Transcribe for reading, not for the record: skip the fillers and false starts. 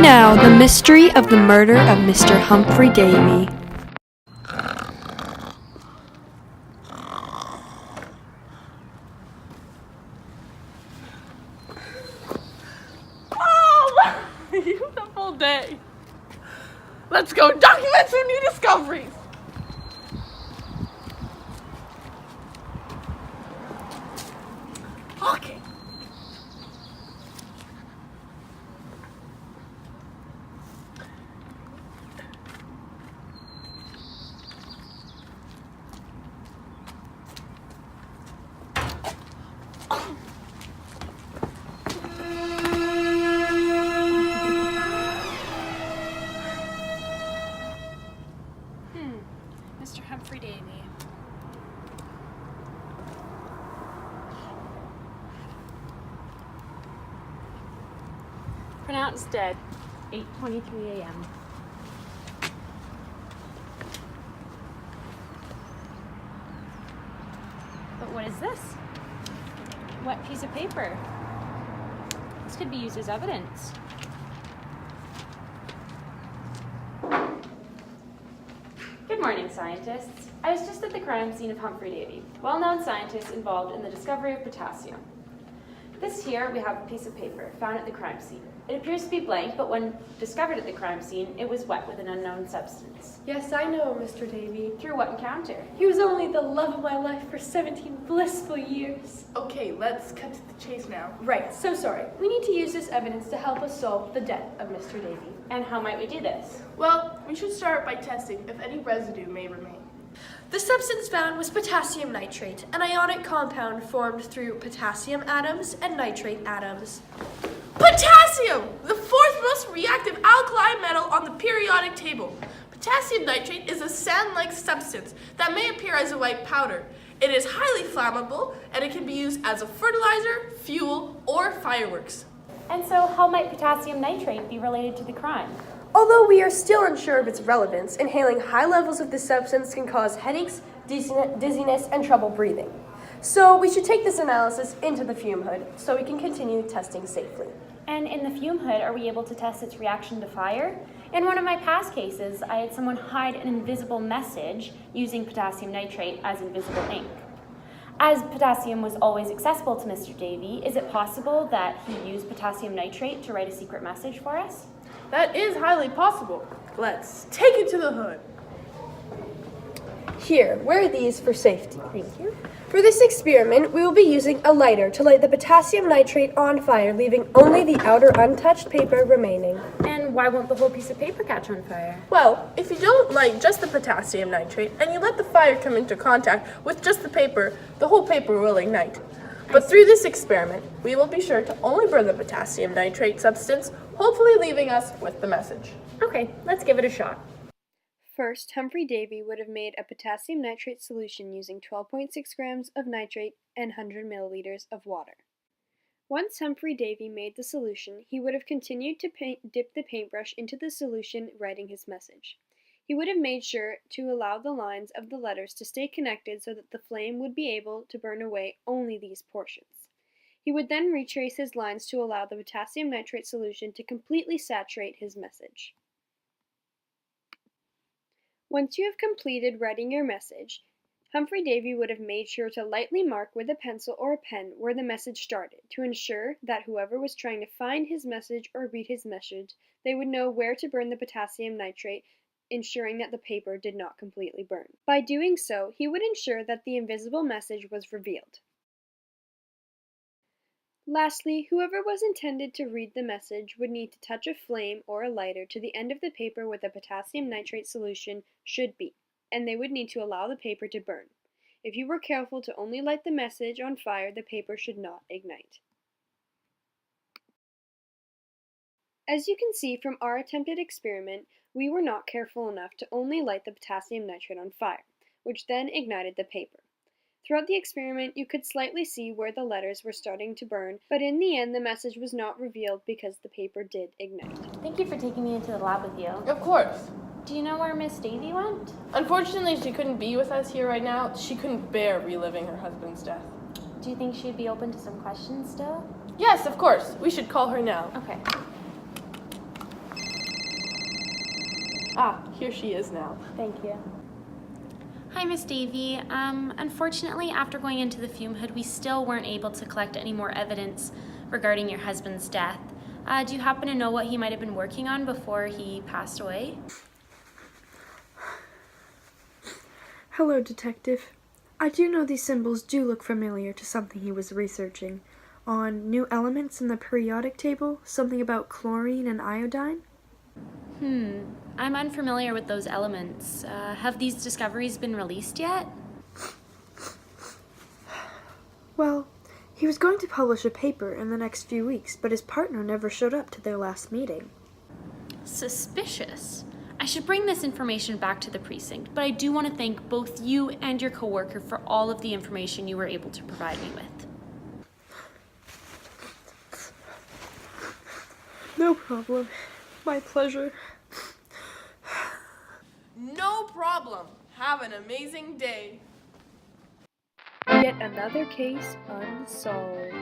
And now, the mystery of the murder of Mr. Humphrey Davy. Oh, beautiful day. Let's go document some new discoveries. Okay. Mr. Humphrey Davy. Pronounced dead, 8:23 a.m. But what is this? Wet piece of paper. This could be used as evidence. Good morning, scientists. I was just at the crime scene of Humphrey Davy, well-known scientist involved in the discovery of potassium. This here, we have a piece of paper found at the crime scene. It appears to be blank, but when discovered at the crime scene, it was wet with an unknown substance. Yes, I know Mr. Davy. Through what encounter? He was only the love of my life for 17 blissful years. Okay, let's cut to the chase now. Right, so sorry. We need to use this evidence to help us solve the death of Mr. Davy. And how might we do this? Well, we should start by testing if any residue may remain. The substance found was potassium nitrate, an ionic compound formed through potassium atoms and nitrate atoms. Potassium! The fourth most reactive alkali metal on the periodic table. Potassium nitrate is a sand-like substance that may appear as a white powder. It is highly flammable, and it can be used as a fertilizer, fuel, or fireworks. And so how might potassium nitrate be related to the crime? Although we are still unsure of its relevance, inhaling high levels of this substance can cause headaches, dizziness, and trouble breathing. So we should take this analysis into the fume hood so we can continue testing safely. And in the fume hood, are we able to test its reaction to fire? In one of my past cases, I had someone hide an invisible message using potassium nitrate as invisible ink. As potassium was always accessible to Mr. Davy, is it possible that he used potassium nitrate to write a secret message for us? That is highly possible. Let's take it to the hood. Here, wear these for safety. Thank you. For this experiment, we will be using a lighter to light the potassium nitrate on fire, leaving only the outer untouched paper remaining. And why won't the whole piece of paper catch on fire? Well, if you don't light just the potassium nitrate and you let the fire come into contact with just the paper, the whole paper will ignite. But through this experiment, we will be sure to only burn the potassium nitrate substance, hopefully leaving us with the message. Okay, let's give it a shot. First, Humphrey Davy would have made a potassium nitrate solution using 12.6 grams of nitrate and 100 milliliters of water. Once Humphrey Davy made the solution, he would have continued to dip the paintbrush into the solution, writing his message. He would have made sure to allow the lines of the letters to stay connected so that the flame would be able to burn away only these portions. He would then retrace his lines to allow the potassium nitrate solution to completely saturate his message. Once you have completed writing your message, Humphrey Davy would have made sure to lightly mark with a pencil or a pen where the message started to ensure that whoever was trying to find his message or read his message, they would know where to burn the potassium nitrate, ensuring that the paper did not completely burn. By doing so, he would ensure that the invisible message was revealed. Lastly, whoever was intended to read the message would need to touch a flame or a lighter to the end of the paper where the potassium nitrate solution should be, and they would need to allow the paper to burn. If you were careful to only light the message on fire, the paper should not ignite. As you can see from our attempted experiment, we were not careful enough to only light the potassium nitrate on fire, which then ignited the paper. Throughout the experiment, you could slightly see where the letters were starting to burn, but in the end, the message was not revealed because the paper did ignite. Thank you for taking me into the lab with you. Of course. Do you know where Miss Davy went? Unfortunately, she couldn't be with us here right now. She couldn't bear reliving her husband's death. Do you think she'd be open to some questions still? Yes, of course. We should call her now. Okay. Ah, here she is now. Thank you. Hi, Miss Davy. Unfortunately, after going into the fume hood, we still weren't able to collect any more evidence regarding your husband's death. Do you happen to know what he might have been working on before he passed away? Hello, Detective. I do know these symbols do look familiar to something he was researching. On new elements in the periodic table, something about chlorine and iodine? I'm unfamiliar with those elements. Have these discoveries been released yet? Well, he was going to publish a paper in the next few weeks, but his partner never showed up to their last meeting. Suspicious. I should bring this information back to the precinct, but I do want to thank both you and your coworker for all of the information you were able to provide me with. No problem. My pleasure. No problem. Have an amazing day. Yet another case unsolved.